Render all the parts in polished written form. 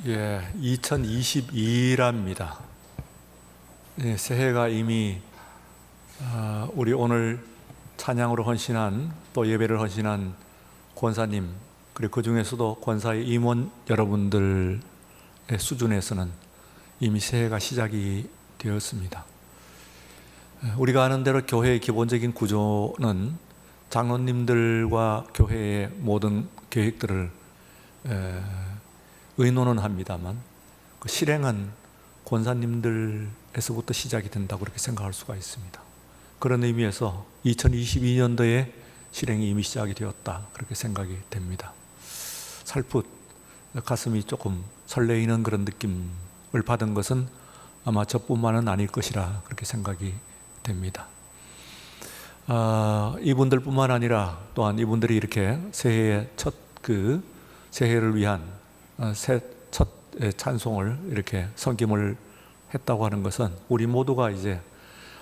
예, 2022입니다. 예, 새해가 이미 우리 오늘 찬양으로 헌신한 또 예배를 헌신한 권사님, 그리고 그 중에서도 권사의 임원 여러분들의 수준에서는 이미 새해가 시작이 되었습니다. 우리가 아는 대로 교회의 기본적인 구조는 장로님들과 교회의 모든 계획들을 의논은 합니다만 그 실행은 권사님들에서부터 시작이 된다고 그렇게 생각할 수가 있습니다. 그런 의미에서 2022년도에 실행이 이미 시작이 되었다 그렇게 생각이 됩니다. 살풋 가슴이 조금 설레이는 그런 느낌을 받은 것은 아마 저뿐만은 아닐 것이라 그렇게 생각이 됩니다. 이분들뿐만 아니라 또한 이분들이 이렇게 새해의 새해를 위한 첫 찬송을 이렇게 섬김을 했다고 하는 것은 우리 모두가 이제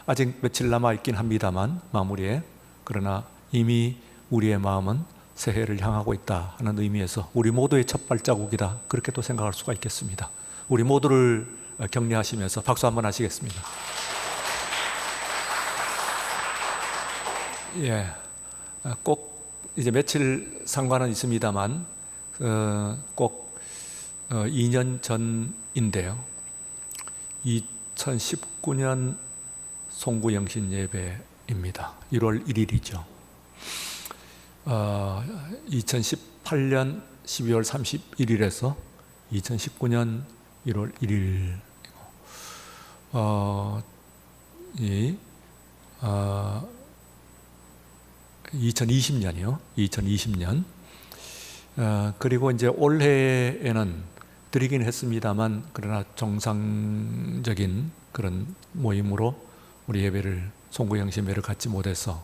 아직 며칠 남아 있긴 합니다만 마무리에, 그러나 이미 우리의 마음은 새해를 향하고 있다 하는 의미에서 우리 모두의 첫 발자국이다 그렇게 또 생각할 수가 있겠습니다. 우리 모두를 격려하시면서 박수 한번 하시겠습니다. 예, 꼭 이제 며칠 상관은 있습니다만 꼭 2년 전인데요. 2019년 송구영신 예배입니다. 1월 1일이죠. 2018년 12월 31일에서 2019년 1월 1일 2020년이요. 2020년. 그리고 이제 올해에는 드리긴 했습니다만 그러나 정상적인 그런 모임으로 우리 예배를 송구영신 예배를 갖지 못해서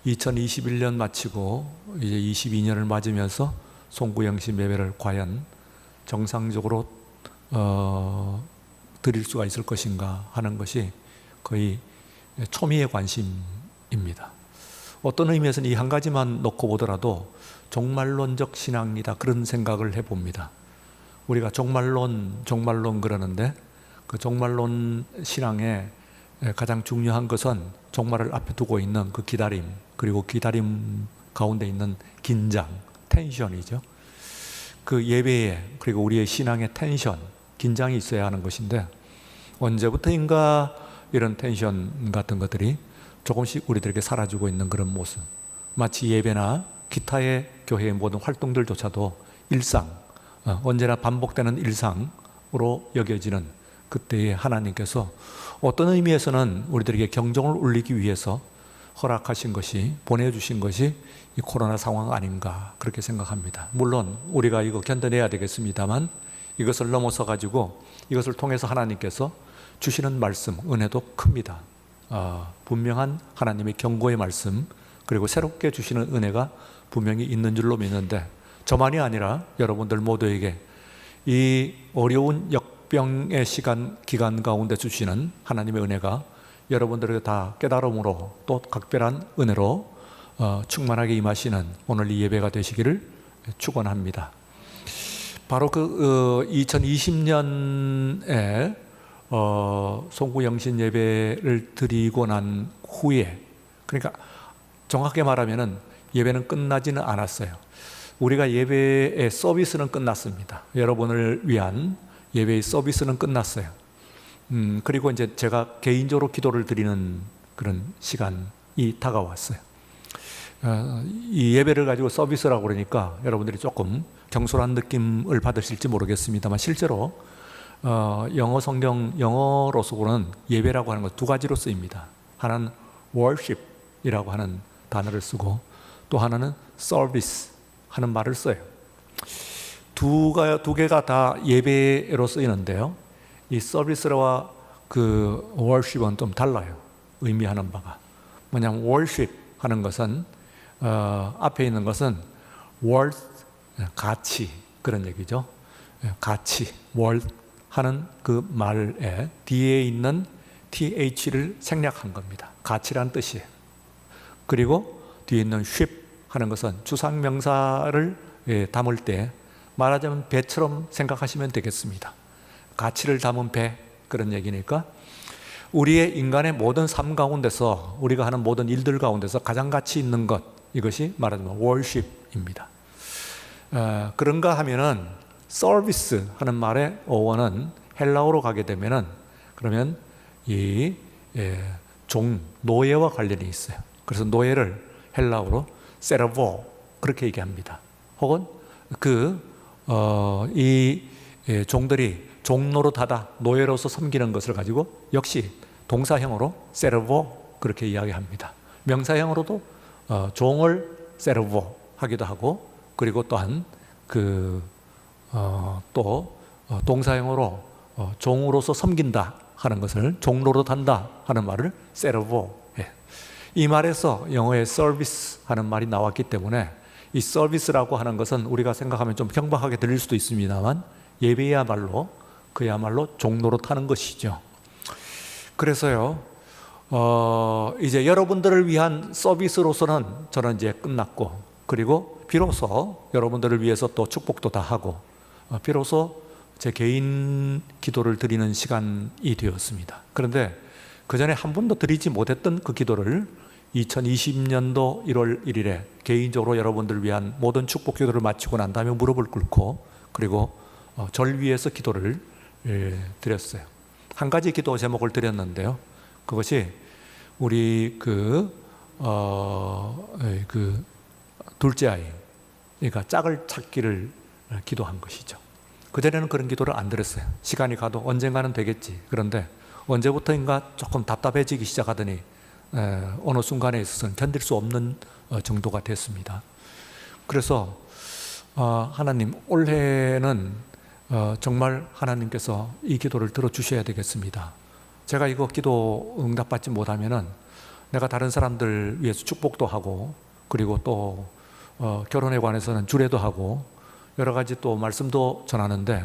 2021년 마치고 이제 22년을 맞으면서 송구영신 예배를 과연 정상적으로 드릴 수가 있을 것인가 하는 것이 거의 초미의 관심입니다. 어떤 의미에서는 이 한 가지만 놓고 보더라도 종말론적 신앙이다 그런 생각을 해봅니다. 우리가 종말론 그러는데 그 종말론 신앙의 가장 중요한 것은 종말을 앞에 두고 있는 그 기다림, 그리고 기다림 가운데 있는 긴장, 텐션이죠. 그 예배에, 그리고 우리의 신앙의 텐션, 긴장이 있어야 하는 것인데 언제부터인가 이런 텐션 같은 것들이 조금씩 우리들에게 사라지고 있는 그런 모습, 마치 예배나 기타의 교회의 모든 활동들조차도 일상, 언제나 반복되는 일상으로 여겨지는 그때에 하나님께서 어떤 의미에서는 우리들에게 경종을 울리기 위해서 허락하신 것이, 보내주신 것이 이 코로나 상황 아닌가 그렇게 생각합니다. 물론 우리가 이거 견뎌내야 되겠습니다만 이것을 넘어서 가지고 이것을 통해서 하나님께서 주시는 말씀, 은혜도 큽니다. 분명한 하나님의 경고의 말씀, 그리고 새롭게 주시는 은혜가 분명히 있는 줄로 믿는데 저만이 아니라 여러분들 모두에게 이 어려운 역병의 기간 가운데 주시는 하나님의 은혜가 여러분들에게 다 깨달음으로 또 각별한 은혜로 충만하게 임하시는 오늘 이 예배가 되시기를 축원합니다. 바로 그 2020년에 송구영신 예배를 드리고 난 후에, 그러니까 정확하게 말하면은 예배는 끝나지는 않았어요. 우리가 예배의 서비스는 끝났습니다. 여러분을 위한 예배의 서비스는 끝났어요. 그리고 이제 제가 개인적으로 기도를 드리는 그런 시간이 다가왔어요. 이 예배를 가지고 서비스라고 그러니까 여러분들이 조금 경솔한 느낌을 받으실지 모르겠습니다만 실제로 영어 성경, 영어로서는 예배라고 하는 것 두 가지로 쓰입니다. 하나는 worship이라고 하는 단어를 쓰고 또 하나는 service 하는 말을 써요. 두 개가 다 예배로 쓰이는데요. 이 서비스와 그 worship은 좀 달라요. 의미하는 바가. 뭐냐면 worship 하는 것은 앞에 있는 것은 worth, 가치 그런 얘기죠. 가치, worth 하는 그 말에 뒤에 있는 th를 생략한 겁니다. 가치란 뜻이에요. 그리고 뒤에 있는 ship 하는 것은 주상명사를 담을 때 말하자면 배처럼 생각하시면 되겠습니다. 가치를 담은 배, 그런 얘기니까 우리의 인간의 모든 삶 가운데서, 우리가 하는 모든 일들 가운데서 가장 가치 있는 것, 이것이 말하자면 worship입니다. 그런가 하면은 서비스 하는 말의 어원은 헬라어로 가게 되면은 그러면 이 노예와 관련이 있어요. 그래서 노예를 헬라어로 세르보 그렇게 얘기합니다. 혹은 이 종들이 종노릇하다, 노예로서 섬기는 것을 가지고 역시 동사형으로 세르보 그렇게 이야기합니다. 명사형으로도 종을 세르보 하기도 하고, 그리고 또한 동사형으로 종으로서 섬긴다 하는 것을 종노릇한다 하는 말을 세르보. 이 말에서 영어의 서비스 하는 말이 나왔기 때문에 이 서비스라고 하는 것은 우리가 생각하면 좀 경박하게 들릴 수도 있습니다만 예배야말로 그야말로 종노릇하는 것이죠. 그래서요, 이제 여러분들을 위한 서비스로서는 저는 이제 끝났고, 그리고 비로소 여러분들을 위해서 또 축복도 다 하고, 비로소 제 개인 기도를 드리는 시간이 되었습니다. 그런데 그 전에 한 번도 드리지 못했던 그 기도를 2020년도 1월 1일에 개인적으로 여러분들을 위한 모든 축복 기도를 마치고 난 다음에 무릎을 꿇고, 그리고 절 위해서 기도를 드렸어요. 한 가지 기도 제목을 드렸는데요, 그것이 우리 둘째 아이, 그러니까 짝을 찾기를 기도한 것이죠. 그전에는 그런 기도를 안 드렸어요. 시간이 가도 언젠가는 되겠지. 그런데 언제부터인가 조금 답답해지기 시작하더니 어느 순간에 있어서는 견딜 수 없는 정도가 됐습니다. 그래서 하나님, 올해는 정말 하나님께서 이 기도를 들어주셔야 되겠습니다. 제가 이거 기도 응답받지 못하면은 내가 다른 사람들 위해서 축복도 하고, 그리고 또 결혼에 관해서는 주례도 하고 여러 가지 또 말씀도 전하는데,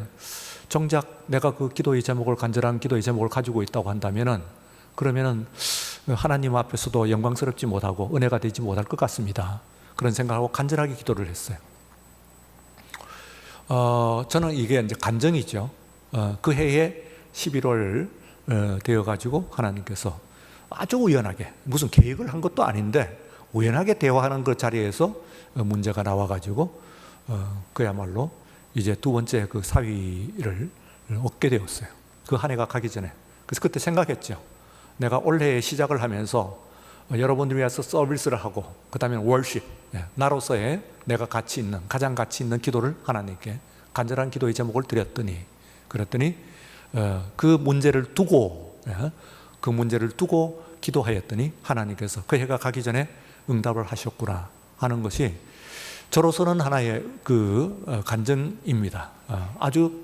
정작 내가 그 기도의 제목을, 간절한 기도의 제목을 가지고 있다고 한다면은, 그러면은 하나님 앞에서도 영광스럽지 못하고 은혜가 되지 못할 것 같습니다. 그런 생각하고 간절하게 기도를 했어요. 저는 이게 이제 간증이죠. 그 해에 11월 되어가지고 하나님께서 아주 우연하게, 무슨 계획을 한 것도 아닌데 우연하게 대화하는 그 자리에서 문제가 나와가지고 그야말로 이제 두 번째 그 사위를 얻게 되었어요. 그 한 해가 가기 전에. 그래서 그때 생각했죠. 내가 올해 시작을 하면서 여러분들 위해서 서비스를 하고, 그 다음에 월십, 나로서의 내가 가치 있는, 가장 가치 있는 기도를 하나님께 간절한 기도의 제목을 드렸더니, 그랬더니 그 문제를 두고 기도하였더니 하나님께서 그 해가 가기 전에 응답을 하셨구나 하는 것이 저로서는 하나의 간증입니다. 아주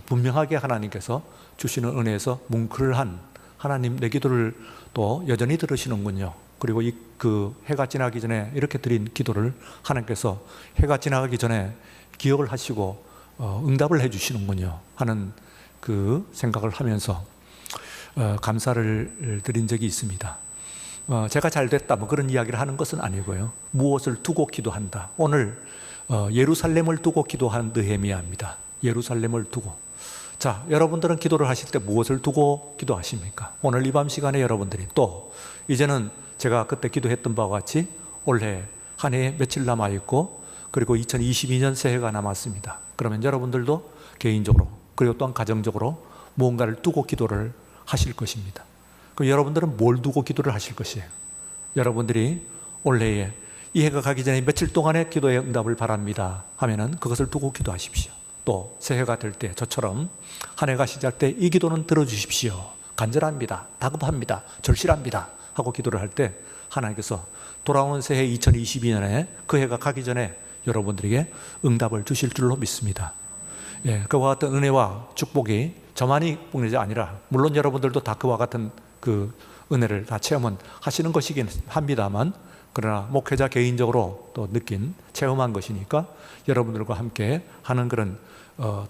분명하게 하나님께서 주시는 은혜에서 뭉클한, 하나님 내 기도를 또 여전히 들으시는군요. 그리고 그 해가 지나기 전에 이렇게 드린 기도를 하나님께서 해가 지나가기 전에 기억을 하시고 응답을 해 주시는군요 하는 그 생각을 하면서 감사를 드린 적이 있습니다. 제가 잘 됐다 뭐 그런 이야기를 하는 것은 아니고요, 무엇을 두고 기도한다. 오늘 예루살렘을 두고 기도한 느헤미야입니다. 예루살렘을 두고. 자, 여러분들은 기도를 하실 때 무엇을 두고 기도하십니까? 오늘 이 밤 시간에 여러분들이 또 이제는 제가 그때 기도했던 바와 같이 올해 한 해 며칠 남아있고, 그리고 2022년 새해가 남았습니다. 그러면 여러분들도 개인적으로, 그리고 또한 가정적으로 무언가를 두고 기도를 하실 것입니다. 그럼 여러분들은 뭘 두고 기도를 하실 것이에요? 여러분들이 올해에 이 해가 가기 전에 며칠 동안의 기도의 응답을 바랍니다 하면은 그것을 두고 기도하십시오. 또 새해가 될 때 저처럼 한 해가 시작 때 이 기도는 들어주십시오, 간절합니다, 다급합니다, 절실합니다 하고 기도를 할 때 하나님께서 돌아오는 새해 2022년에 그 해가 가기 전에 여러분들에게 응답을 주실 줄로 믿습니다. 그와 같은 은혜와 축복이 저만이 뿐이 아니라 물론 여러분들도 다 그와 같은 그 은혜를 다 체험은 하시는 것이긴 합니다만, 그러나 목회자 개인적으로 또 느낀, 체험한 것이니까 여러분들과 함께 하는 그런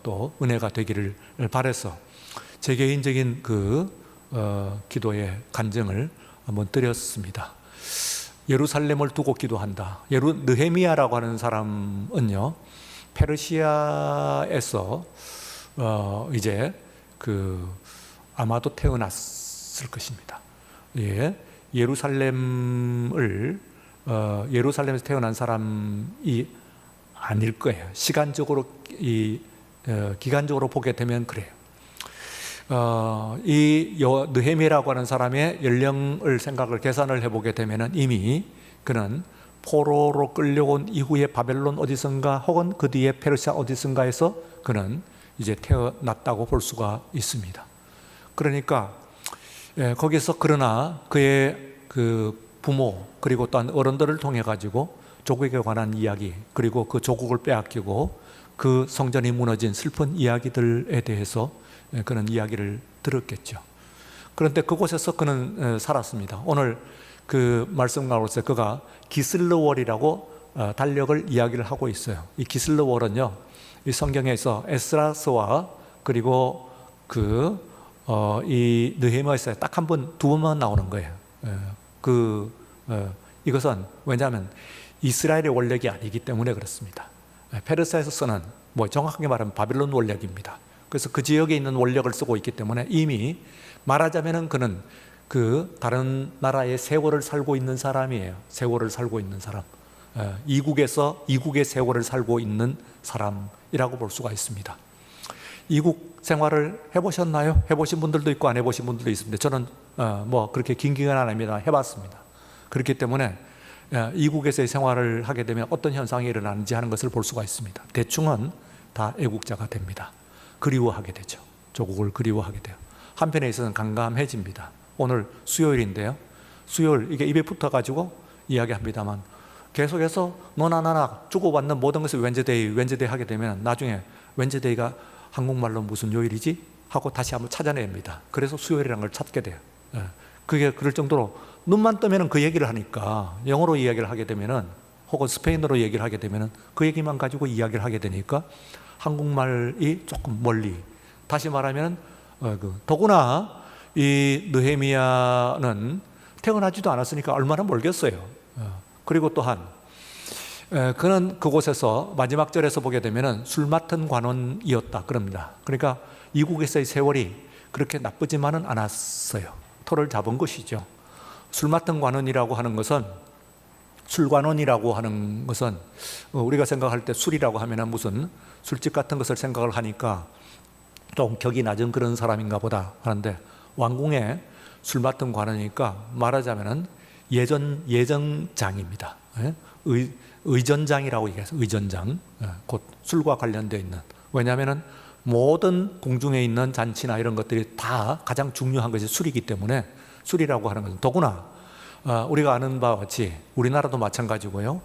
또 은혜가 되기를 바라서 제 개인적인 기도의 간증을 한번 드렸습니다. 예루살렘을 두고 기도한다. 느헤미야라고 하는 사람은요, 페르시아에서 이제 아마도 태어났을 것입니다. 예, 예루살렘에서 태어난 사람이 아닐 거예요. 시간적으로 기간적으로 보게 되면 그래요. 이 느헤미야라고 하는 사람의 연령을 계산을 해보게 되면 이미 그는 포로로 끌려온 이후에 바벨론 어디선가 혹은 그 뒤에 페르시아 어디선가에서 그는 이제 태어났다고 볼 수가 있습니다. 그러니까 거기서 그러나 그의 부모 그리고 또한 어른들을 통해 가지고 조국에 관한 이야기, 그리고 그 조국을 빼앗기고 그 성전이 무너진 슬픈 이야기들에 대해서 그는 이야기를 들었겠죠. 그런데 그곳에서 그는 살았습니다. 오늘 그 말씀 가운데 그가 기슬르월이라고 달력을 이야기를 하고 있어요. 이 기슬르월은요, 이 성경에서 에스라서와 그리고 이 느헤미야에서 딱 두 번만 나오는 거예요. 이것은 왜냐하면 이스라엘의 원력이 아니기 때문에 그렇습니다. 페르시아에서 쓰는 정확하게 말하면 바빌론 원력입니다. 그래서 그 지역에 있는 원력을 쓰고 있기 때문에 이미 말하자면은 그는 다른 나라의 세월을 살고 있는 사람이에요. 세월을 살고 있는 사람. 이국의 세월을 살고 있는 사람이라고 볼 수가 있습니다. 이국 생활을 해보셨나요? 해보신 분들도 있고 안 해보신 분들도 있습니다. 저는 그렇게 긴 기간 아닙니다. 해봤습니다. 그렇기 때문에 이국에서의 생활을 하게 되면 어떤 현상이 일어나는지 하는 것을 볼 수가 있습니다. 대충은 다 애국자가 됩니다. 그리워하게 되죠. 조국을 그리워하게 돼요. 한편에 있어서는 강감해집니다. 오늘 수요일인데요. 수요일 이게 입에 붙어가지고 이야기합니다만 계속해서 너나 나나 주고받는 모든 것을 웬즈데이 하게 되면 나중에 웬즈데이가 한국말로 무슨 요일이지? 하고 다시 한번 찾아냅니다. 그래서 수요일이라는 걸 찾게 돼요. 그게 그럴 정도로 눈만 뜨면 그 얘기를 하니까, 영어로 이야기를 하게 되면은 혹은 스페인어로 얘기를 하게 되면은 그 얘기만 가지고 이야기를 하게 되니까 한국말이 조금 멀리, 다시 말하면 더구나 이 느헤미야는 태어나지도 않았으니까 얼마나 멀겠어요. 그리고 또한 그는 그곳에서 마지막 절에서 보게 되면은 술 맡은 관원이었다 그럽니다. 그러니까 이국에서의 세월이 그렇게 나쁘지만은 않았어요. 토를 잡은 것이죠. 술 맡은 관원이라고 하는 것은, 술관원이라고 하는 것은 우리가 생각할 때 술이라고 하면은 무슨 술집 같은 것을 생각을 하니까 좀 격이 낮은 그런 사람인가 보다 하는데, 왕궁에 술 맡은 관원이니까 말하자면은 예정장입니다. 의전장이라고 얘기해서 의전장, 곧 술과 관련되어 있는. 왜냐하면은 모든 궁중에 있는 잔치나 이런 것들이 다 가장 중요한 것이 술이기 때문에 술이라고 하는 것은, 더구나 우리가 아는 바와 같이 우리나라도 마찬가지고요.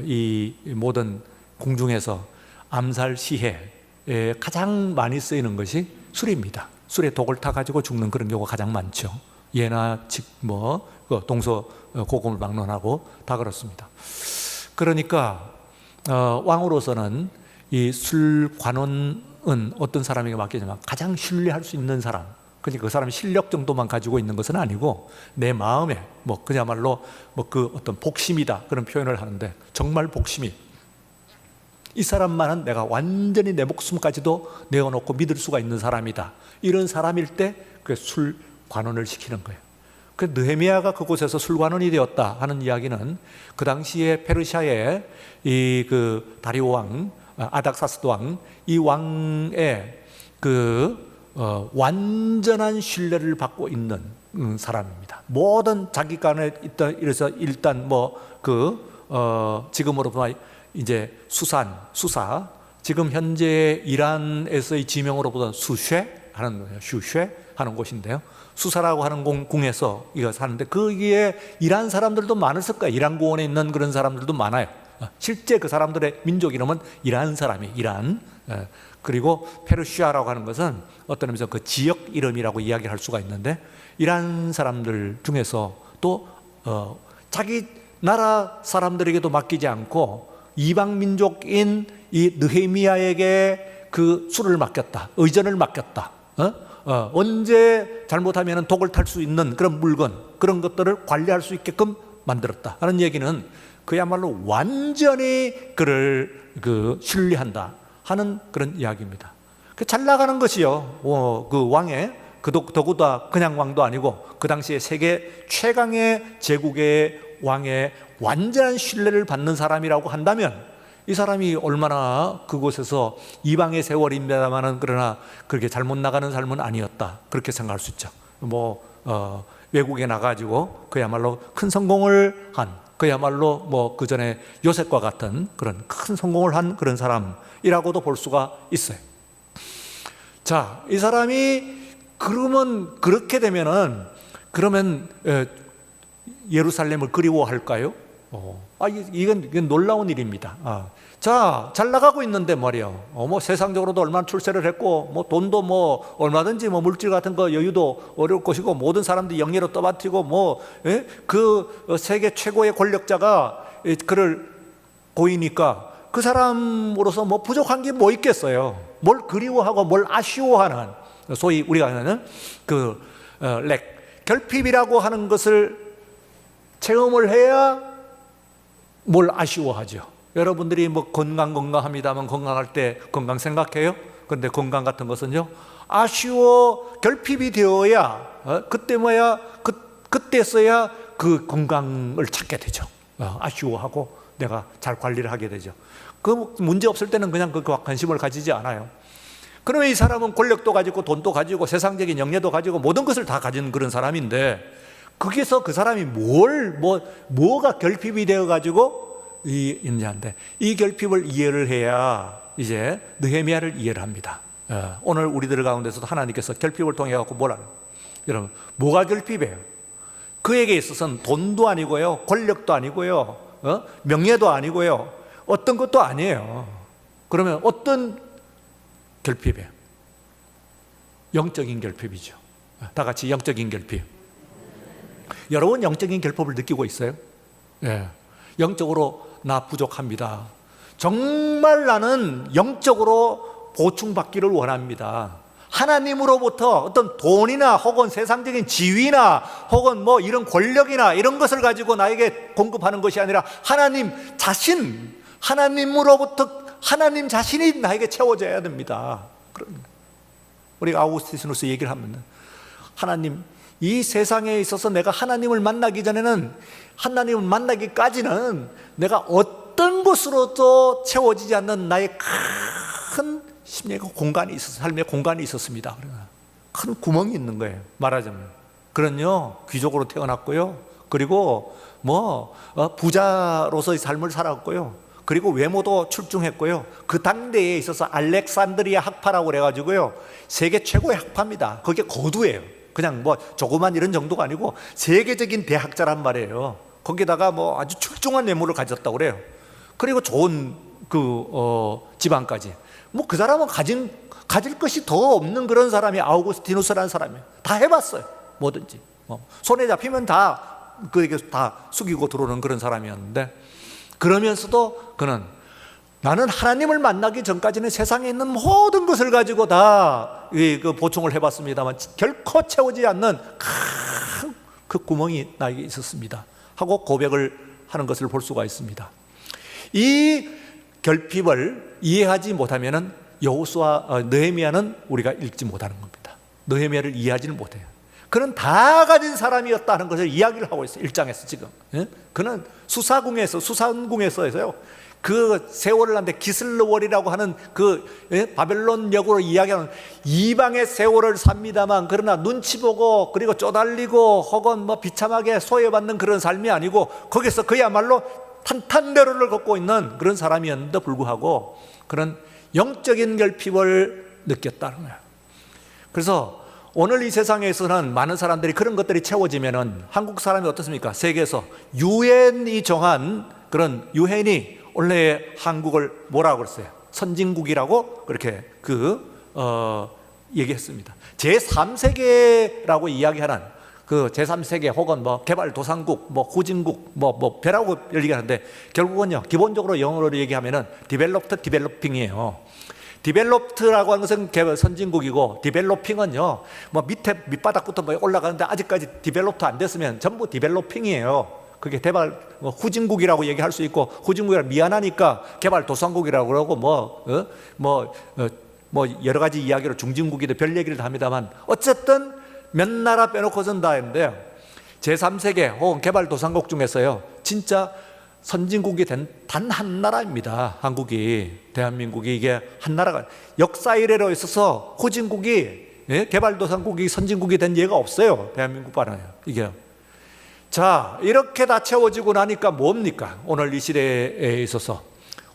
이 모든 궁중에서 암살 시해에 가장 많이 쓰이는 것이 술입니다. 술에 독을 타가지고 죽는 그런 경우가 가장 많죠. 예나 동서고금을 막론하고 다 그렇습니다. 그러니까 왕으로서는 이 술관원은 어떤 사람에게 맡기냐면 가장 신뢰할 수 있는 사람. 그러니까 그 사람이 실력 정도만 가지고 있는 것은 아니고 내 마음에 그야말로 그 어떤 복심이다 그런 표현을 하는데, 정말 복심이, 이 사람만은 내가 완전히 내 목숨까지도 내어놓고 믿을 수가 있는 사람이다, 이런 사람일 때 그 술관원을 시키는 거예요. 그 느헤미야가 그곳에서 술관원이 되었다 하는 이야기는 그 당시에 페르시아의 다리오 왕, 아닥사스도 왕, 이 왕의 완전한 신뢰를 받고 있는 사람입니다. 모든 자기 간에 이래서 일단 지금으로 보면 이제 수사, 지금 현재 이란에서의 지명으로 보던 슈쉐 하는 곳인데요. 수사라고 하는 궁에서 이거 사는데, 거기에 이란 사람들도 많았을 거예요. 이란 공원에 있는 그런 사람들도 많아요. 실제 그 사람들의 민족 이름은 이란 사람이, 이란. 그리고 페르시아라고 하는 것은 어떤 의미에서 그 지역 이름이라고 이야기할 수가 있는데, 이란 사람들 중에서 또 자기 나라 사람들에게도 맡기지 않고 이방 민족인 이 느헤미야에게 그 술을 맡겼다, 의전을 맡겼다. 언제 잘못하면 독을 탈 수 있는 그런 물건, 그런 것들을 관리할 수 있게끔 만들었다 하는 얘기는, 그야말로 완전히 그를 신뢰한다 하는 그런 이야기입니다. 잘 나가는 것이요. 그 왕의 더구나 그냥 왕도 아니고 그 당시에 세계 최강의 제국의 왕의 완전한 신뢰를 받는 사람이라고 한다면 이 사람이 얼마나 그곳에서 이방의 세월입니다만은 그러나 그렇게 잘못 나가는 삶은 아니었다, 그렇게 생각할 수 있죠. 외국에 나가지고 그야말로 큰 성공을 한, 그야말로 그 전에 요셉과 같은 그런 큰 성공을 한 그런 사람이라고도 볼 수가 있어요. 자, 이 사람이 그러면 그렇게 되면은 그러면 예루살렘을 그리워할까요? 이건 놀라운 일입니다. 자, 잘 나가고 있는데 말이요. 세상적으로도 얼마나 출세를 했고, 돈도 얼마든지 물질 같은 거 여유도 어려울 것이고, 모든 사람들이 영예로 떠받치고, 그 세계 최고의 권력자가 그를 보이니까 그 사람으로서 부족한 게 뭐 있겠어요? 뭘 그리워하고 뭘 아쉬워하는, 소위 우리가 하는 결핍이라고 하는 것을 체험을 해야 뭘 아쉬워하죠. 여러분들이 건강합니다만 건강할 때 건강 생각해요? 그런데 건강 같은 것은요, 결핍이 되어야 그때서야 그 건강을 찾게 되죠. 아쉬워하고 내가 잘 관리를 하게 되죠. 그 문제 없을 때는 그냥 그 관심을 가지지 않아요. 그러면 이 사람은 권력도 가지고 돈도 가지고 세상적인 영예도 가지고 모든 것을 다 가진 그런 사람인데, 거기서 그 사람이 뭐가 결핍이 되어가지고 있냐인데, 이 결핍을 이해를 해야 이제 느헤미야를 이해를 합니다. 오늘 우리들 가운데서도 하나님께서 결핍을 통해 갖고 뭐라는, 여러분, 뭐가 결핍이에요? 그에게 있어서는 돈도 아니고요, 권력도 아니고요, 명예도 아니고요, 어떤 것도 아니에요. 그러면 어떤 결핍이에요? 영적인 결핍이죠. 다 같이 영적인 결핍. 여러분 영적인 결핍을 느끼고 있어요? 예. 영적으로 나 부족합니다. 정말 나는 영적으로 보충받기를 원합니다. 하나님으로부터 어떤 돈이나 혹은 세상적인 지위나 혹은 이런 권력이나 이런 것을 가지고 나에게 공급하는 것이 아니라 하나님으로부터 하나님 자신이 나에게 채워져야 됩니다. 우리가 아우구스티누스 얘기를 하면, 하나님, 이 세상에 있어서 내가 하나님을 만나기 전에는, 하나님을 만나기까지는 내가 어떤 것으로도 채워지지 않는 나의 큰 심령의 공간이 있었어요. 삶의 공간이 있었습니다. 큰 구멍이 있는 거예요, 말하자면. 그런요, 귀족으로 태어났고요, 그리고 부자로서의 삶을 살았고요, 그리고 외모도 출중했고요, 그 당대에 있어서 알렉산드리아 학파라고 그래가지고요, 세계 최고의 학파입니다. 그게 거두예요. 그냥 조그만 이런 정도가 아니고 세계적인 대학자란 말이에요. 거기다가 아주 출중한 외모를 가졌다고 그래요. 그리고 좋은 지방까지. 그 사람은 가질 것이 더 없는 그런 사람이 아우구스티누스라는 사람이에요. 다 해봤어요, 뭐든지. 손에 잡히면 다 숙이고 들어오는 그런 사람이었는데, 그러면서도 그는, 나는 하나님을 만나기 전까지는 세상에 있는 모든 것을 가지고 다 보충을 해봤습니다만 결코 채우지 않는 큰 그 구멍이 나에게 있었습니다 하고 고백을 하는 것을 볼 수가 있습니다. 이 결핍을 이해하지 못하면은 느헤미야는 우리가 읽지 못하는 겁니다. 느헤미야를 이해하지는 못해요. 그는 다 가진 사람이었다는 것을 이야기를 하고 있어요, 1장에서 지금. 그는 수산궁에서요, 그 세월을 하는데 기슬르월이라고 하는 바벨론 역으로 이야기하는 이방의 세월을 삽니다만, 그러나 눈치 보고 그리고 쪼달리고 혹은 비참하게 소외받는 그런 삶이 아니고, 거기서 그야말로 탄탄대로를 걷고 있는 그런 사람이었는데 불구하고 그런 영적인 결핍을 느꼈다는 거예요. 그래서 오늘 이 세상에서는 많은 사람들이 그런 것들이 채워지면은, 한국 사람이 어떻습니까? 세계에서 유엔이 정한 그런, 유엔이 원래 한국을 뭐라고 그랬어요? 선진국이라고 그렇게 얘기했습니다. 제3세계라고 이야기하는 제3세계 혹은 개발도상국, 후진국, 배라고 얘기하는데, 결국은요, 기본적으로 영어로 얘기하면은 디벨롭트, 디벨로핑이에요. 디벨롭트라고 하는 것은 선진국이고, 디벨로핑은요, 밑바닥부터 올라가는데 아직까지 디벨롭트 안 됐으면 전부 디벨로핑이에요. 그게 후진국이라고 얘기할 수 있고, 후진국이라 미안하니까 개발도상국이라고 그러고 뭐 여러 가지 이야기로 중진국이든 별 얘기를 다 합니다만, 어쨌든 몇 나라 빼놓고선 다 했는데요. 제3세계 혹은 개발도상국 중에서요, 진짜 선진국이 된 단 한 나라입니다. 한국이, 대한민국이. 이게 한 나라가 역사 이래로 있어서 후진국이, 개발도상국이 선진국이 된 예가 없어요. 대한민국만은요. 이게. 자, 이렇게 다 채워지고 나니까 뭡니까? 오늘 이 시대에 있어서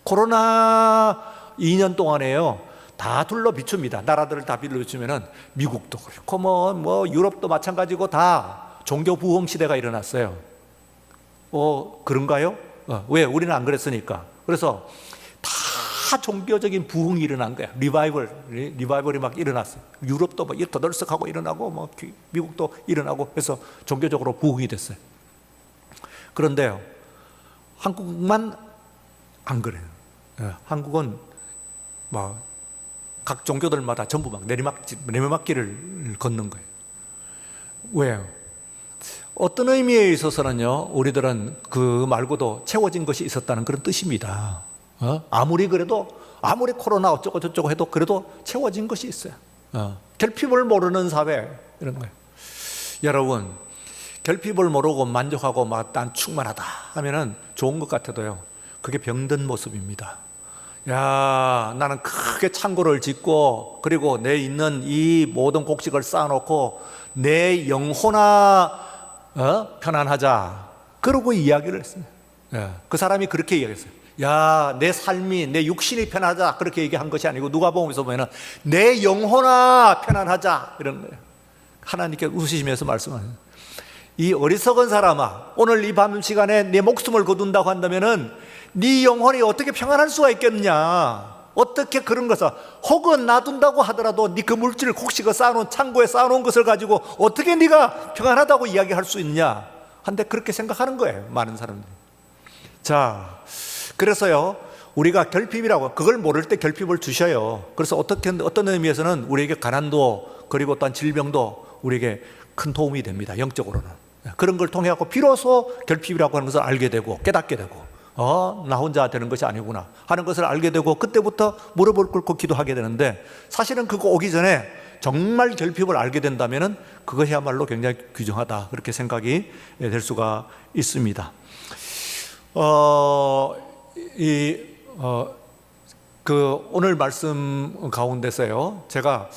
코로나 2년 동안에요, 다 둘러 비춥니다. 나라들을 다 둘러 비추면은 미국도 그렇고 뭐 유럽도 마찬가지고 다 종교 부흥 시대가 일어났어요. 그런가요? 왜? 우리는 안 그랬으니까. 그래서 다 종교적인 부흥이 일어난 거야. 리바이벌이 막 일어났어요. 유럽도 막 더덜썩하고 일어나고, 미국도 일어나고 해서 종교적으로 부흥이 됐어요. 그런데요, 한국만 안 그래요. 한국은 각 종교들마다 전부 막 내리막길을 걷는 거예요. 왜요? 어떤 의미에 있어서는요, 우리들은 그 말고도 채워진 것이 있었다는 그런 뜻입니다. 아무리 코로나 어쩌고 저쩌고 해도 그래도 채워진 것이 있어요. 결핍을 모르는 사회, 이런 거예요. 여러분, 결핍을 모르고 만족하고 난 충만하다 하면은 좋은 것 같아도요, 그게 병든 모습입니다. 야, 나는 크게 창고를 짓고, 그리고 내 있는 이 모든 곡식을 쌓아놓고 내 영혼아 편안하자, 그러고 이야기를 했어요. 그 사람이 그렇게 이야기했어요. 야, 내 삶이, 내 육신이 편하자, 그렇게 얘기한 것이 아니고, 누가복음에서 보면은 내 영혼아 편안하자, 이런 거예요. 하나님께 웃으시면서 말씀하세요. 이 어리석은 사람아, 오늘 이 밤 시간에 내 목숨을 거둔다고 한다면은 네 영혼이 어떻게 평안할 수가 있겠느냐? 어떻게 그런 것을, 혹은 놔둔다고 하더라도 네 그 물질을 곡식을 쌓아놓은 창고에 쌓아놓은 것을 가지고 어떻게 네가 평안하다고 이야기할 수 있냐? 한데 그렇게 생각하는 거예요, 많은 사람들이. 자, 그래서요, 우리가 결핍이라고, 그걸 모를 때 결핍을 주셔요. 그래서 어떤 의미에서는 우리에게 가난도, 그리고 또한 질병도 우리에게 큰 도움이 됩니다, 영적으로는. 그런 걸 통해 갖고 비로소 결핍이라고 하는 것을 알게 되고 깨닫게 되고, 나 혼자 되는 것이 아니구나 하는 것을 알게 되고, 그때부터 무릎을 꿇고 기도하게 되는데, 사실은 그거 오기 전에 정말 결핍을 알게 된다면은 그것이야말로 굉장히 귀중하다, 그렇게 생각이 될 수가 있습니다. 오늘 말씀 가운데서요, 제가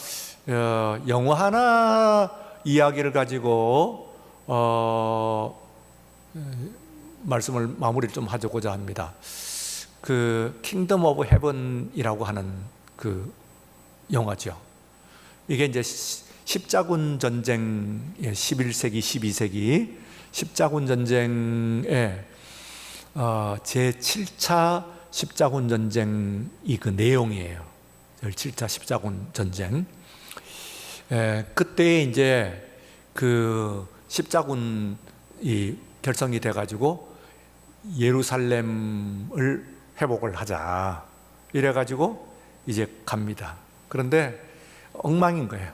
영화 하나 이야기를 가지고 말씀을 마무리를 좀 하고자 합니다. 그 킹덤 오브 헤븐이라고 하는 그 영화죠. 이게 이제 십자군 전쟁, 11세기, 12세기 십자군 전쟁에 제7차 십자군 전쟁이 그 내용이에요. 7차 십자군 전쟁. 그때 이제 그 십자군이 결성이 돼가지고 예루살렘을 회복을 하자, 이래가지고 이제 갑니다. 그런데 엉망인 거예요.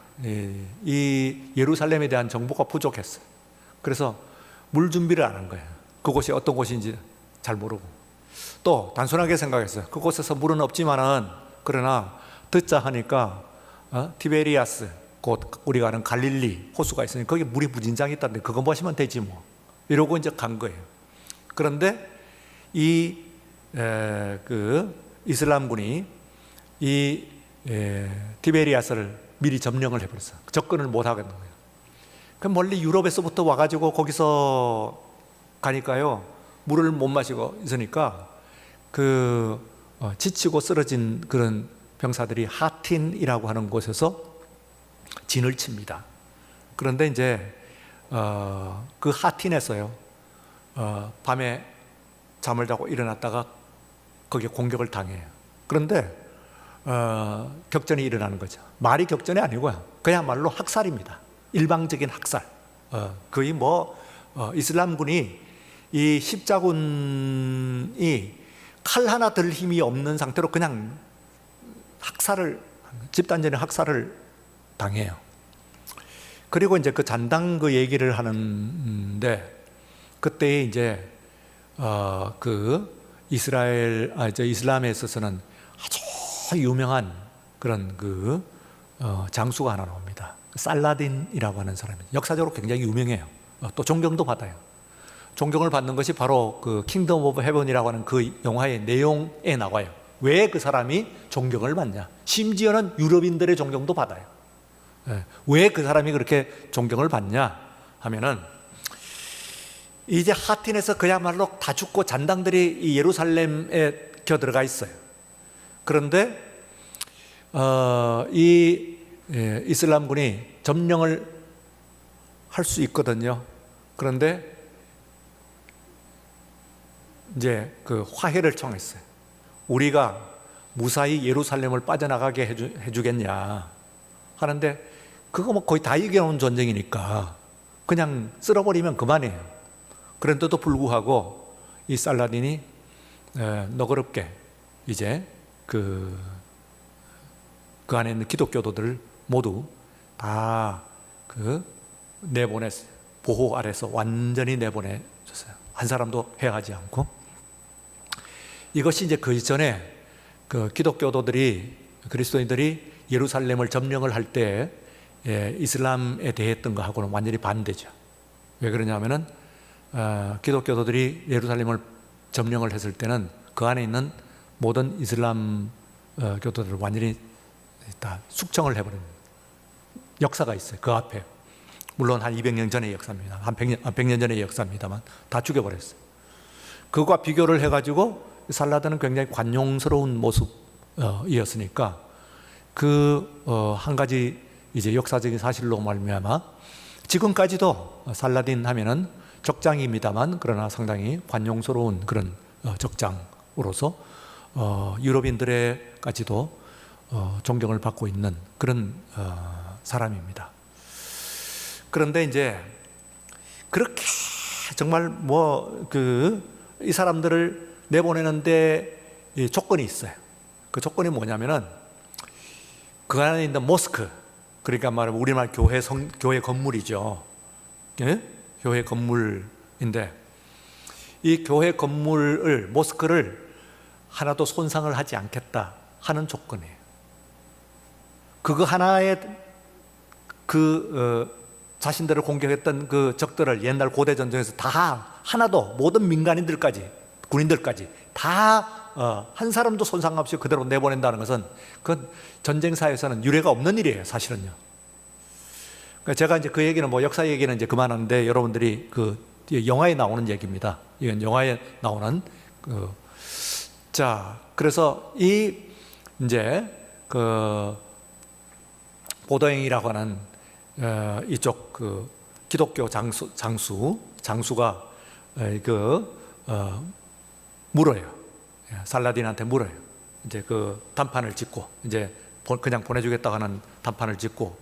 이 예루살렘에 대한 정보가 부족했어요. 그래서 물 준비를 안 한 거예요. 그곳이 어떤 곳인지 잘 모르고, 또 단순하게 생각했어요. 그곳에서 물은 없지만은, 그러나 듣자 하니까 티베리아스, 곧 우리가 아는 갈릴리 호수가 있으니 거기 물이 무진장이 있다는데 그거 마시면 되지 뭐, 이러고 이제 간 거예요. 그런데 그 이슬람군이 이 티베리아스를 미리 점령을 해버렸어요. 접근을 못 하겠는 거예요. 그럼 멀리 유럽에서부터 와가지고 거기서 가니까요, 물을 못 마시고 있으니까 지치고 쓰러진 그런 병사들이 하틴이라고 하는 곳에서 진을 칩니다. 그런데 이제 그 하틴에서요, 밤에 잠을 자고 일어났다가 거기에 공격을 당해요. 그런데 격전이 일어나는 거죠. 말이 격전이 아니고요, 그야말로 학살입니다. 일방적인 학살. 거의 이슬람군이, 이 십자군이 칼 하나 들 힘이 없는 상태로 그냥 집단적인 학살을 당해요. 그리고 이제 그 잔당 그 얘기를 하는데, 그때 이제 그 이슬람에 있어서는 아주 유명한 그런 그 장수가 하나 나옵니다. 살라딘이라고 하는 사람이 역사적으로 굉장히 유명해요. 또 존경도 받아요. 존경을 받는 것이 바로 그 킹덤 오브 헤븐이라고 하는 그 영화의 내용에 나와요. 왜 그 사람이 존경을 받냐? 심지어는 유럽인들의 존경도 받아요. 왜 그 사람이 그렇게 존경을 받냐 하면은, 이제 하틴에서 그야말로 다 죽고 잔당들이 이 예루살렘에 겨들어가 있어요. 그런데 이 이슬람군이 점령을 할 수 있거든요. 그런데 이제 그 화해를 청했어요. 우리가 무사히 예루살렘을 빠져나가게 해주겠냐 하는데, 그거 뭐 거의 다 이겨놓은 전쟁이니까 그냥 쓸어버리면 그만이에요. 그런데도 불구하고 이 살라딘이 너그럽게 이제 그 안에 있는 기독교도들을 모두 다 내보냈어요. 보호 아래서 완전히 내보내줬어요. 한 사람도 해하지 않고. 이것이 이제 그 이전에 그 기독교도들이, 그리스도인들이 예루살렘을 점령을 할 때 이슬람에 대했던 거하고는 완전히 반대죠. 왜 그러냐면은 기독교도들이 예루살렘을 점령을 했을 때는 그 안에 있는 모든 이슬람 교도들을 완전히 다 숙청을 해버린 역사가 있어요. 그 앞에. 물론 한 200년 전의 역사입니다. 한 100년 전의 역사입니다만 다 죽여버렸어요. 그거와 비교를 해가지고 살라딘은 굉장히 관용스러운 모습이었으니까 한 가지 이제 역사적인 사실로 말미암아 지금까지도 살라딘 하면은 적장입니다만, 그러나 상당히 관용스러운 그런 적장으로서 유럽인들에까지도 존경을 받고 있는 그런 사람입니다. 그런데 이제 그렇게 정말 이 사람들을 내보내는데 조건이 있어요. 그 조건이 뭐냐면은 그 안에 있는 모스크, 그러니까 말하면 우리말 교회 건물이죠. 예? 교회 건물인데 이 교회 건물을, 모스크를 하나도 손상을 하지 않겠다 하는 조건이에요. 그거 하나에 자신들을 공격했던 그 적들을 옛날 고대 전쟁에서 다 하나도, 모든 민간인들까지, 군인들까지 다 한 사람도 손상 없이 그대로 내보낸다는 것은 그 전쟁사에서는 유례가 없는 일이에요, 사실은요. 그러니까 제가 이제 그 얘기는 역사 얘기는 이제 그만하는데, 여러분들이 그 영화에 나오는 얘기입니다. 이건 영화에 나오는 그래서 이제 보도행이라고 하는 이쪽 기독교 장수가 물어요. 살라딘한테 물어요. 이제 그 단판을 짓고, 이제 그냥 보내주겠다고 하는 단판을 짓고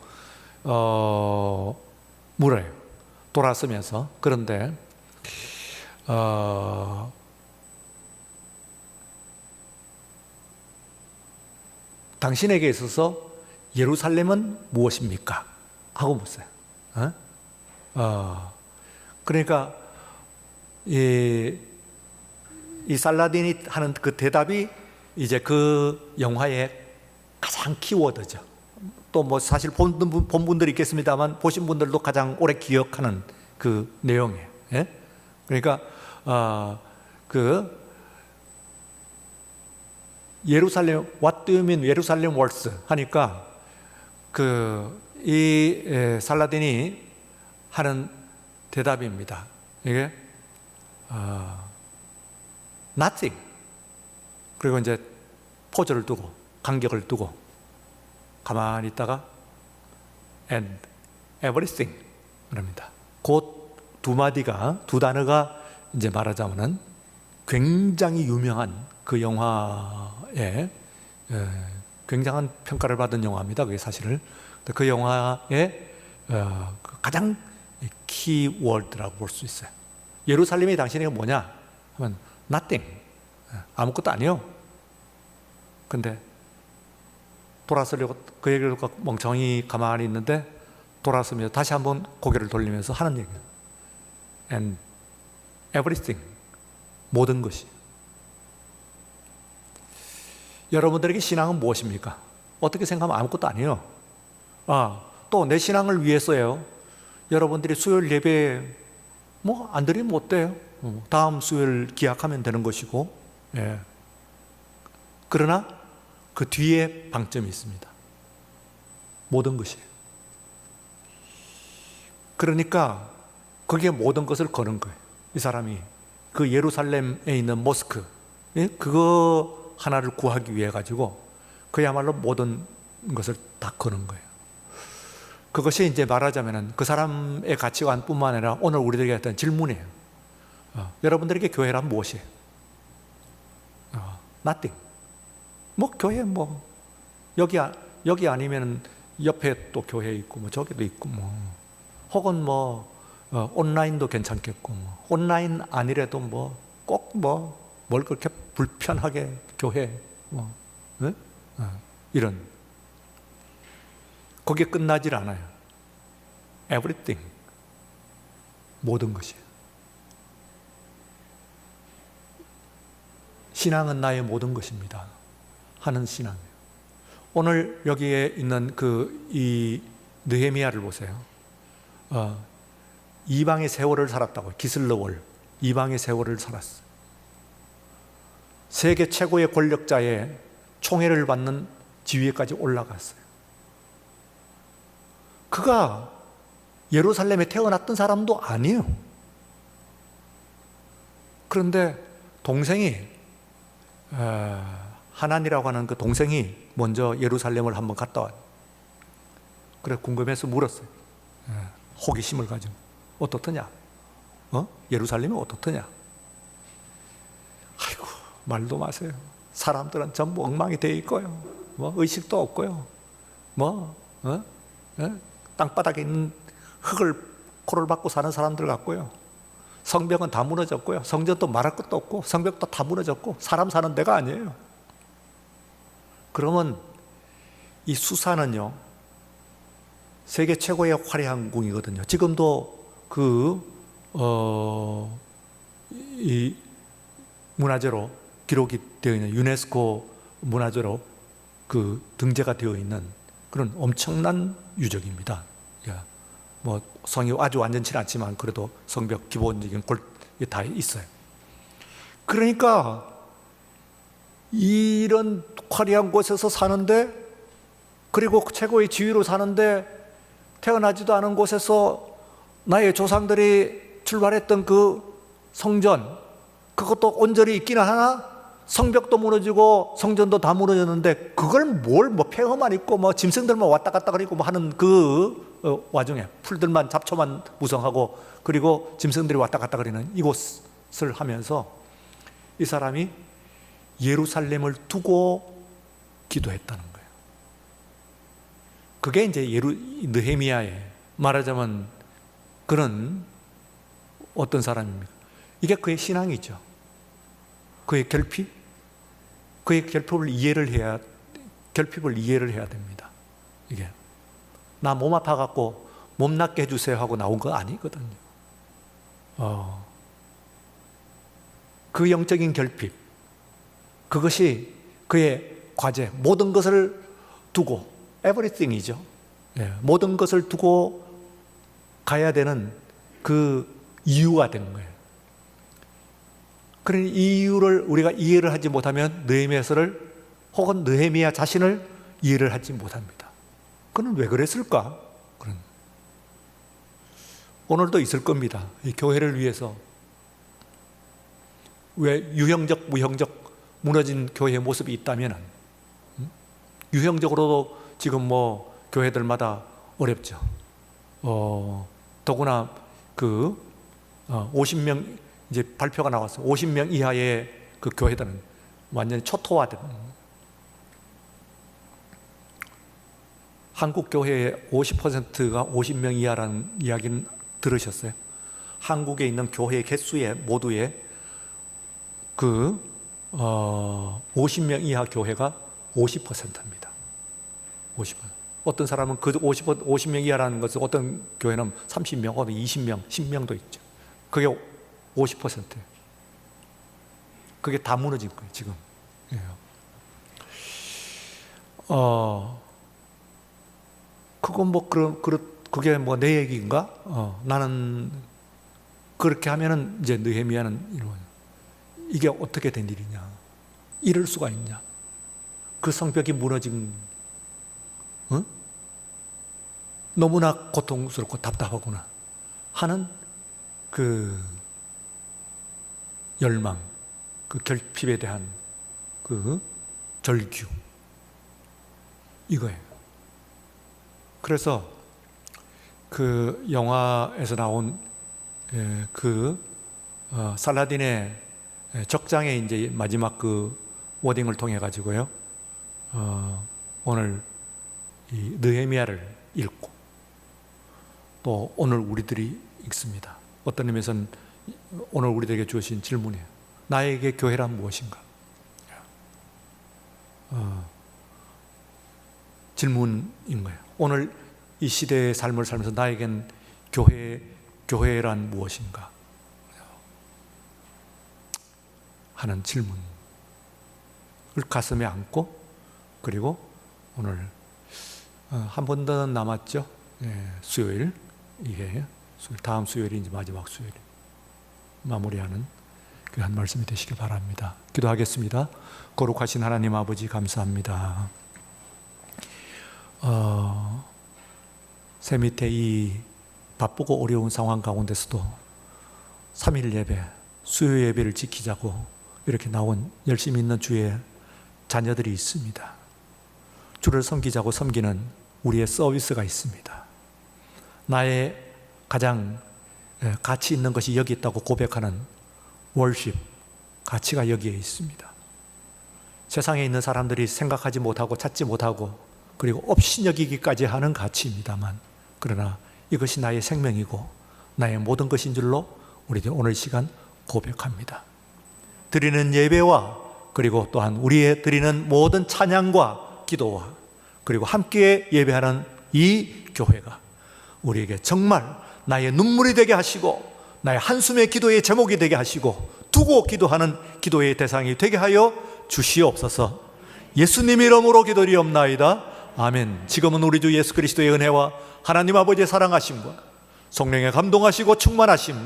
물어요. 돌아서면서. 그런데 당신에게 있어서 예루살렘은 무엇입니까? 하고 묻어요. 그러니까 이 살라딘이 하는 그 대답이 이제 그 영화의 가장 키워드죠. 또 사실 본 분들이 있겠습니다만, 보신 분들도 가장 오래 기억하는 그 내용이에요. 예? 그러니까 예루살렘, What do you mean 예루살렘 words? 하니까 이 살라딘이 하는 대답입니다. 이게 nothing. 그리고 이제 포즈를 두고 간격을 두고 가만히 있다가 and everything 그럽니다. 그 두 단어가 이제 말하자면은 굉장히 유명한 그 영화에 굉장한 평가를 받은 영화입니다. 그게 사실은 그 영화의 가장 키워드라고 볼 수 있어요. 예루살렘이 당신에게 뭐냐 하면 nothing, 아무것도 아니요. 근데 돌아서려고 그 얘기를 듣고 멍청이 가만히 있는데 돌아서면서 다시 한번 고개를 돌리면서 하는 얘기예요. And everything, 모든 것이. 여러분들에게 신앙은 무엇입니까? 어떻게 생각하면 아무것도 아니에요. 또 내 신앙을 위해서요. 여러분들이 수요일 예배 안 드리면 어때요? 다음 수요일 기약하면 되는 것이고, 예. 그러나 그 뒤에 방점이 있습니다. 모든 것이. 그러니까 그게 모든 것을 거는 거예요. 이 사람이 그 예루살렘에 있는 모스크, 예? 그거 하나를 구하기 위해 가지고 그야말로 모든 것을 다 거는 거예요. 그것이 이제 말하자면은 그 사람의 가치관뿐만 아니라 오늘 우리들에게 했던 질문이에요. 여러분들에게 교회란 무엇이에요? nothing. 교회 여기 아니면 옆에 또 교회 있고 저기도 있고 혹은 온라인도 괜찮겠고 온라인 아니래도 꼭 뭘 그렇게 불편하게 교회 네? 이런 거기에 끝나질 않아요. everything, 모든 것이. 신앙은 나의 모든 것입니다 하는 신앙이에요. 오늘 여기에 있는 이 느헤미야를 보세요. 이방의 세월을 살았다고요. 기슬러월, 이방의 세월을 살았어요. 세계 최고의 권력자의 총애를 받는 지위에까지 올라갔어요. 그가 예루살렘에 태어났던 사람도 아니에요. 그런데 동생이 하난이라고 하는 그 동생이 먼저 예루살렘을 한번 갔다 와요. 그래 궁금해서 물었어요. 호기심을 가지고 어떻더냐? 예루살렘이 어떻더냐? 아이고 말도 마세요. 사람들은 전부 엉망이 되어 있고요. 의식도 없고요. 땅바닥에 있는 흙을 코를 박고 사는 사람들 같고요. 성벽은 다 무너졌고요. 성전도 말할 것도 없고 성벽도 다 무너졌고 사람 사는 데가 아니에요. 그러면 이 수사는요 세계 최고의 화려한 궁이거든요. 지금도 이 문화재로 기록이 되어 있는 유네스코 문화재로 등재가 되어 있는 그런 엄청난 유적입니다. 성이 아주 완전치는 않지만 그래도 성벽 기본적인 골이 다 있어요. 그러니까 이런 화려한 곳에서 사는데, 그리고 최고의 지위로 사는데 태어나지도 않은 곳에서 나의 조상들이 출발했던 그 성전, 그것도 온전히 있기는 하나 성벽도 무너지고 성전도 다 무너졌는데 그걸 폐허만 있고 짐승들만 왔다 갔다 그리고 하는 와중에 풀들만 잡초만 무성하고 그리고 짐승들이 왔다 갔다 그리는 이곳을 하면서 이 사람이 예루살렘을 두고 기도했다는 거예요. 그게 이제 느헤미야의 말하자면 그런 어떤 사람입니까? 이게 그의 신앙이죠. 그의 결핍? 그의 결핍을 이해를 해야 됩니다. 이게 나 몸 아파갖고 몸 낫게 해주세요 하고 나온 거 아니거든요. 그 영적인 결핍, 그것이 그의 과제, 모든 것을 두고 everything이죠. 모든 것을 두고 가야 되는 그 이유가 된 거예요. 그런 이유를 우리가 이해를 하지 못하면 느헤미야서를 혹은 느헤미야 자신을 이해를 하지 못합니다. 그는 왜 그랬을까? 오늘도 있을 겁니다. 이 교회를 위해서 왜 유형적, 무형적 무너진 교회의 모습이 있다면 유형적으로도 지금 교회들마다 어렵죠. 더구나 50명 이제 발표가 나왔어요. 50명 이하의 그 교회들은 완전히 초토화된. 한국 교회의 50%가 50명 이하라는 이야기는 들으셨어요? 한국에 있는 교회 개수의 모두의 50명 이하 교회가 50%입니다. 50%. 어떤 사람은 그 50명 이하라는 것은 어떤 교회는 30명, 어떤 20명, 10명도 있죠. 그게 50%예요. 그게 다 무너진 거예요, 지금. 예. 그건 뭐, 그게 뭐 내 얘기인가? 나는 그렇게 하면은 이제 느헤미야는 이런, 이게 어떻게 된 일이냐? 이럴 수가 있냐? 그 성벽이 무너진, 너무나 고통스럽고 답답하구나 하는 그 열망, 그 결핍에 대한 그 절규, 이거예요. 그래서 그 영화에서 나온 살라딘의 적장의 이제 마지막 그 워딩을 통해 가지고요, 오늘 이 느헤미야를 읽고 또 오늘 우리들이 읽습니다. 어떤 의미에서는 오늘 우리들에게 주어진 질문이에요. 나에게 교회란 무엇인가? 질문인 거예요. 오늘 이 시대의 삶을 살면서 나에겐 교회란 무엇인가? 하는 질문을 가슴에 안고, 그리고 오늘 한 번 더 남았죠. 수요일, 이게 다음 수요일이 이제 마지막 수요일 마무리하는 귀한 말씀이 되시길 바랍니다. 기도하겠습니다. 거룩하신 하나님 아버지, 감사합니다. 새 밑에 이 바쁘고 어려운 상황 가운데서도 3일 예배, 수요 예배를 지키자고 이렇게 나온 열심히 있는 주의 자녀들이 있습니다. 주를 섬기자고 섬기는 우리의 서비스가 있습니다. 나의 가장 가치 있는 것이 여기 있다고 고백하는 월십, 가치가 여기에 있습니다. 세상에 있는 사람들이 생각하지 못하고 찾지 못하고 그리고 업신여기기까지 하는 가치입니다만, 그러나 이것이 나의 생명이고 나의 모든 것인 줄로 우리들 오늘 시간 고백합니다. 드리는 예배와 그리고 또한 우리의 드리는 모든 찬양과 기도와 그리고 함께 예배하는 이 교회가 우리에게 정말 나의 눈물이 되게 하시고 나의 한숨의 기도의 제목이 되게 하시고 두고 기도하는 기도의 대상이 되게 하여 주시옵소서. 예수님 이름으로 기도리옵나이다. 아멘. 지금은 우리 주 예수 그리스도의 은혜와 하나님 아버지의 사랑하심과 성령의 감동하시고 충만하심,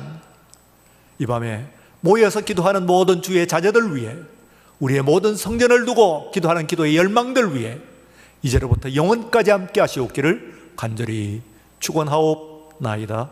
이 밤에 모여서 기도하는 모든 주의 자녀들 위해, 우리의 모든 성전을 두고 기도하는 기도의 열망들 위해 이제로부터 영원까지 함께 하시옵기를 간절히 축원하옵나이다.